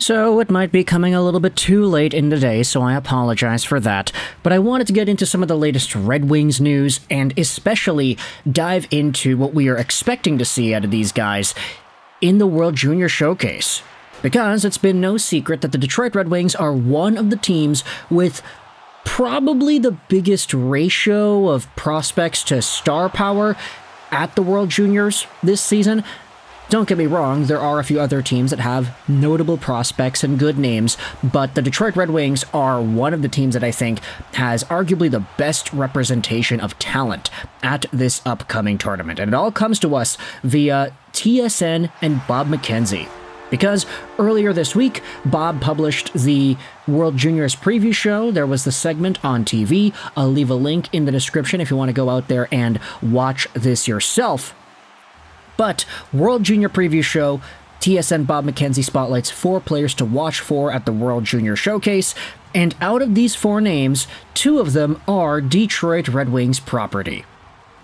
So it might be coming a little bit too late in the day, so I apologize for that. But I wanted to get into some of the latest Red Wings news, and especially dive into what we are expecting to see out of these guys in the World Junior Showcase. Because it's been no secret that the Detroit Red Wings are one of the teams with probably the biggest ratio of prospects to star power at the World Juniors this season. Don't get me wrong, there are a few other teams that have notable prospects and good names, but the Detroit Red Wings are one of the teams that I think has arguably the best representation of talent at this upcoming tournament. And it all comes to us via TSN and Bob McKenzie. Because earlier this week, Bob published the World Juniors preview show. There was the segment on TV. I'll leave a link in the description if you want to go out there and watch this yourself. But World Junior Preview Show, TSN Bob McKenzie spotlights 4 players to watch for at the World Junior Showcase, and out of these 4 names, 2 of them are Detroit Red Wings property.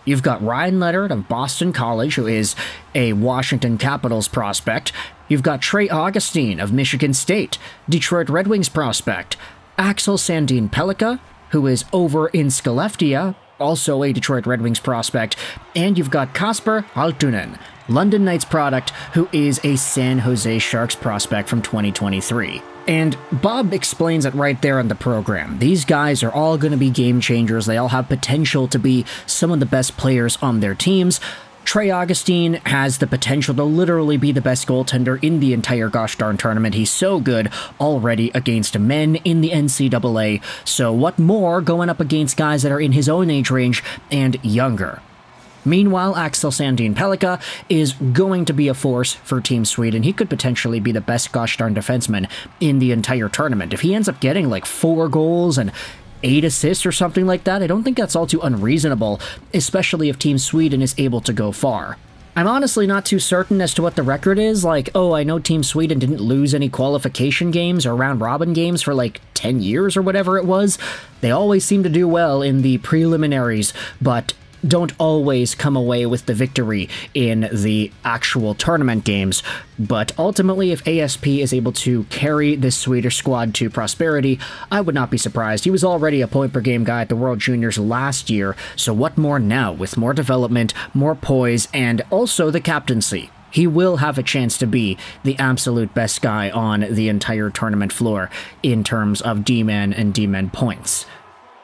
You've got Ryan Leonard of Boston College, who is a Washington Capitals prospect. You've got Trey Augustine of Michigan State, Detroit Red Wings prospect. Axel Sandin Pellikka, who is over in Skellefteå, also a Detroit Red Wings prospect, and you've got Kasper Halttunen, London Knights product, who is a San Jose Sharks prospect from 2023. And Bob explains it right there on the program. These guys are all going to be game changers. They all have potential to be some of the best players on their teams. Trey Augustine has the potential to literally be the best goaltender in the entire gosh darn tournament. He's so good already against men in the NCAA, so what more going up against guys that are in his own age range and younger? Meanwhile, Axel Sandin Pellikka is going to be a force for Team Sweden. He could potentially be the best gosh darn defenseman in the entire tournament. If he ends up getting like 4 goals and 8 assists or something like that, I don't think that's all too unreasonable, especially if Team Sweden is able to go far. I'm honestly not too certain as to what the record is. I know Team Sweden didn't lose any qualification games or round-robin games for 10 years or whatever it was. They always seem to do well in the preliminaries, but don't always come away with the victory in the actual tournament games. But ultimately, if ASP is able to carry this Swedish squad to prosperity, I would not be surprised. He was already a point-per-game guy at the World Juniors last year, so what more now with more development, more poise, and also the captaincy? He will have a chance to be the absolute best guy on the entire tournament floor in terms of D-man and D-men points.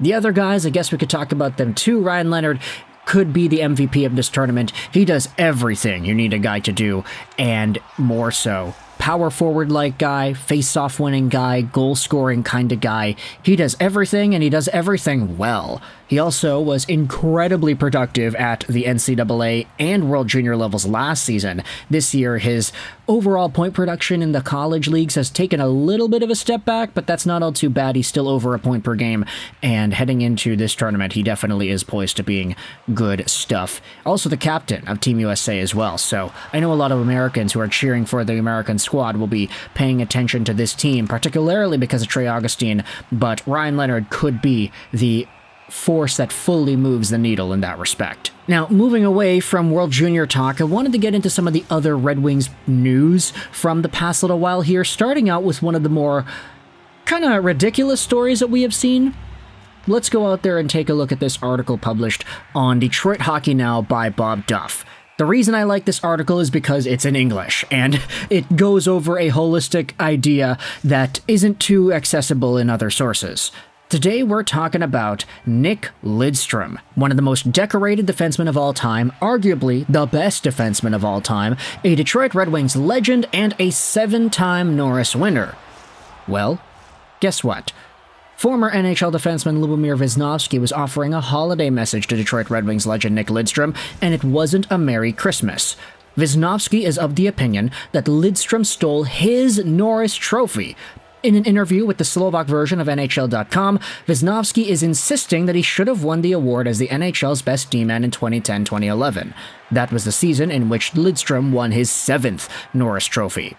The other guys, I guess we could talk about them too. Ryan Leonard could be the MVP of this tournament. He does everything you need a guy to do, and more so. Power forward-like guy, face-off winning guy, goal-scoring kind of guy. He does everything, and he does everything well. He also was incredibly productive at the NCAA and World Junior levels last season. This year, his overall point production in the college leagues has taken a little bit of a step back, but that's not all too bad. He's still over a point per game, and heading into this tournament, he definitely is poised to being good stuff. Also the captain of Team USA as well, so I know a lot of Americans who are cheering for the American squad will be paying attention to this team, particularly because of Trey Augustine, but Ryan Leonard could be the force that fully moves the needle in that respect. Now, moving away from World Junior talk, I wanted to get into some of the other Red Wings news from the past little while here, starting out with one of the more kind of ridiculous stories that we have seen. Let's go out there and take a look at this article published on Detroit Hockey Now by Bob Duff. The reason I like this article is because it's in English, and it goes over a holistic idea that isn't too accessible in other sources. Today we're talking about Nick Lidstrom, one of the most decorated defensemen of all time, arguably the best defenseman of all time, a Detroit Red Wings legend, and a 7-time Norris winner. Well, guess what? Former NHL defenseman Lubomir Visnovsky was offering a holiday message to Detroit Red Wings legend Nick Lidstrom, and it wasn't a Merry Christmas. Visnovsky is of the opinion that Lidstrom stole his Norris trophy. In an interview with the Slovak version of NHL.com, Visnovsky is insisting that he should have won the award as the NHL's best D-man in 2010-2011. That was the season in which Lidstrom won his 7th Norris trophy.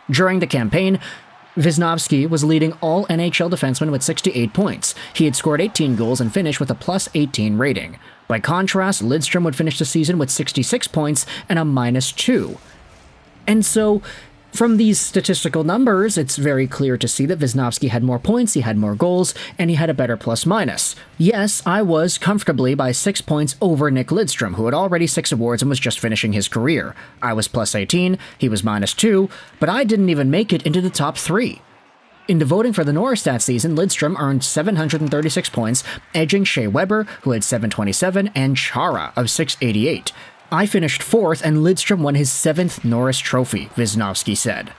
During the campaign, Visnovsky was leading all NHL defensemen with 68 points. He had scored 18 goals and finished with a plus 18 rating. By contrast, Lindstrom would finish the season with 66 points and a -2. And so, From these statistical numbers, it's very clear to see that Visnovsky had more points, he had more goals, and he had a better plus-minus. Yes, I was comfortably by 6 points over Nick Lidstrom, who had already 6 awards and was just finishing his career. I was plus 18, he was minus 2, but I didn't even make it into the top 3. In the voting for the Norris that season, Lidstrom earned 736 points, edging Shea Weber, who had 727, and Chara of 688. I finished 4th, and Lidstrom won his 7th Norris Trophy, Visnovsky said.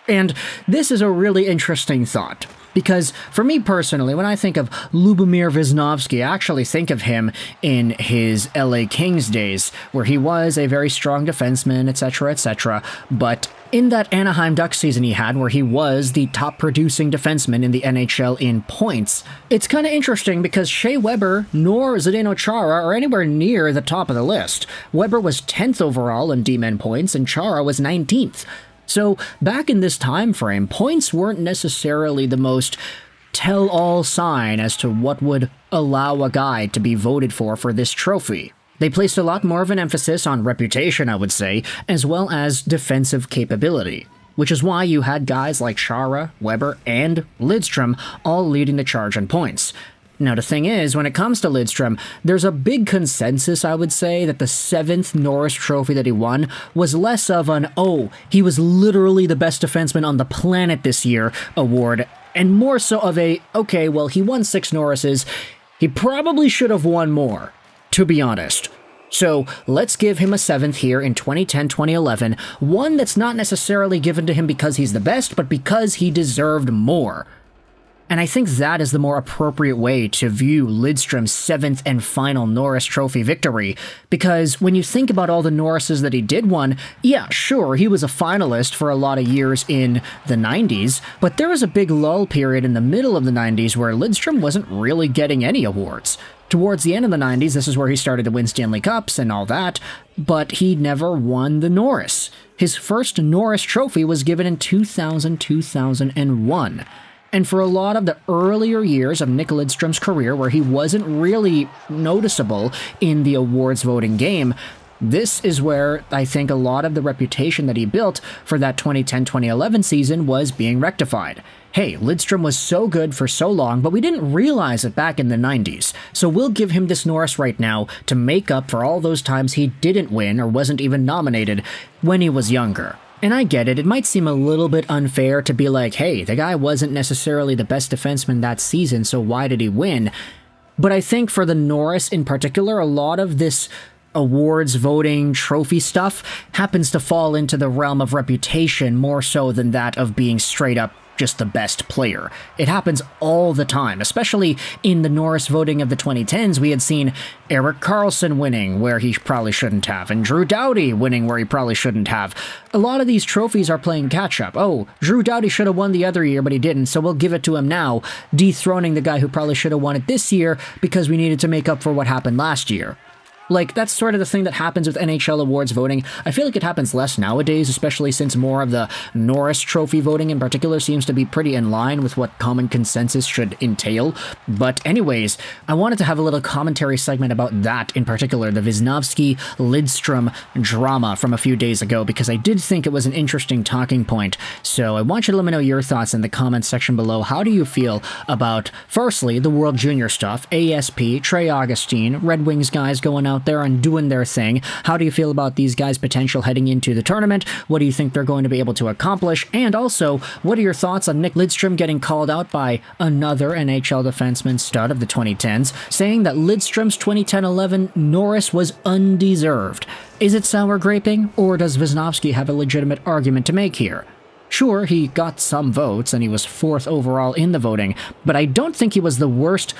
And this is a really interesting thought, because for me personally, when I think of Lubomir Visnovsky, I actually think of him in his LA Kings days, where he was a very strong defenseman, etc., but in that Anaheim Ducks season he had, where he was the top producing defenseman in the NHL in points, it's kind of interesting because Shea Weber nor Zdeno Chara are anywhere near the top of the list. Weber was 10th overall in D-men points, and Chara was 19th. So, back in this time frame, points weren't necessarily the most tell-all sign as to what would allow a guy to be voted for this trophy. They placed a lot more of an emphasis on reputation, I would say, as well as defensive capability, which is why you had guys like Chara, Weber, and Lidstrom all leading the charge in points. Now, the thing is, when it comes to Lidstrom, there's a big consensus, I would say, that the 7th Norris Trophy that he won was less of an, oh, he was literally the best defenseman on the planet this year award, and more so of a, okay, well, he won 6 Norrises, he probably should have won more, to be honest. So, let's give him a 7th here in 2010-2011, one that's not necessarily given to him because he's the best, but because he deserved more. And I think that is the more appropriate way to view Lidstrom's 7th and final Norris Trophy victory, because when you think about all the Norrises that he did win, yeah, sure, he was a finalist for a lot of years in the 90s, but there was a big lull period in the middle of the 90s where Lidstrom wasn't really getting any awards. Towards the end of the 90s, this is where he started to win Stanley Cups and all that, but he never won the Norris. His first Norris Trophy was given in 2000-2001. And for a lot of the earlier years of Nick Lidstrom's career, where he wasn't really noticeable in the awards voting game, this is where I think a lot of the reputation that he built for that 2010-2011 season was being rectified. Hey, Lidstrom was so good for so long, but we didn't realize it back in the 90s, so we'll give him this Norris right now to make up for all those times he didn't win or wasn't even nominated when he was younger. And I get it, it might seem a little bit unfair to be like, hey, the guy wasn't necessarily the best defenseman that season, so why did he win? But I think for the Norris in particular, a lot of this awards voting trophy stuff happens to fall into the realm of reputation more so than that of being straight up just the best player. It happens all the time, especially in the Norris voting of the 2010s. We had seen Erik Karlsson winning where he probably shouldn't have, and Drew Doughty winning where he probably shouldn't have. A lot of these trophies are playing catch-up. Oh, Drew Doughty should have won the other year, but he didn't, so we'll give it to him now, dethroning the guy who probably should have won it this year because we needed to make up for what happened last year. Like, that's sort of the thing that happens with NHL awards voting. I feel like it happens less nowadays, especially since more of the Norris Trophy voting in particular seems to be pretty in line with what common consensus should entail. But anyways, I wanted to have a little commentary segment about that in particular, the Visnovsky-Lidstrom drama from a few days ago, because I did think it was an interesting talking point. So I want you to let me know your thoughts in the comments section below. How do you feel about, firstly, the World Junior stuff, ASP, Trey Augustine, Red Wings guys going out there and doing their thing? How do you feel about these guys' potential heading into the tournament? What do you think they're going to be able to accomplish? And also, what are your thoughts on Nick Lidstrom getting called out by another NHL defenseman stud of the 2010s, saying that Lidstrom's 2010-11 Norris was undeserved? Is it sour graping, or does Visnovsky have a legitimate argument to make here? Sure, he got some votes and he was 4th overall in the voting, but I don't think he was the worst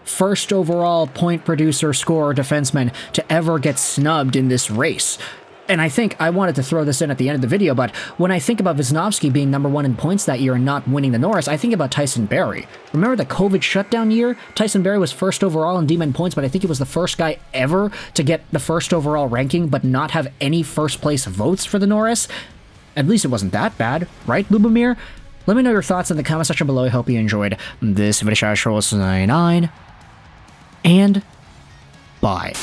first overall point producer, scorer, defenseman to ever get snubbed in this race. And I think I wanted to throw this in at the end of the video, but when I think about Visnovsky being #1 in points that year and not winning the Norris, I think about Tyson Barrie. Remember the COVID shutdown year? Tyson Barrie was 1st overall in D-men points, but I think he was the first guy ever to get the 1st overall ranking but not have any first place votes for the Norris. At least it wasn't that bad, right, Lubomir? Let me know your thoughts in the comment section below. I hope you enjoyed this video. And bye.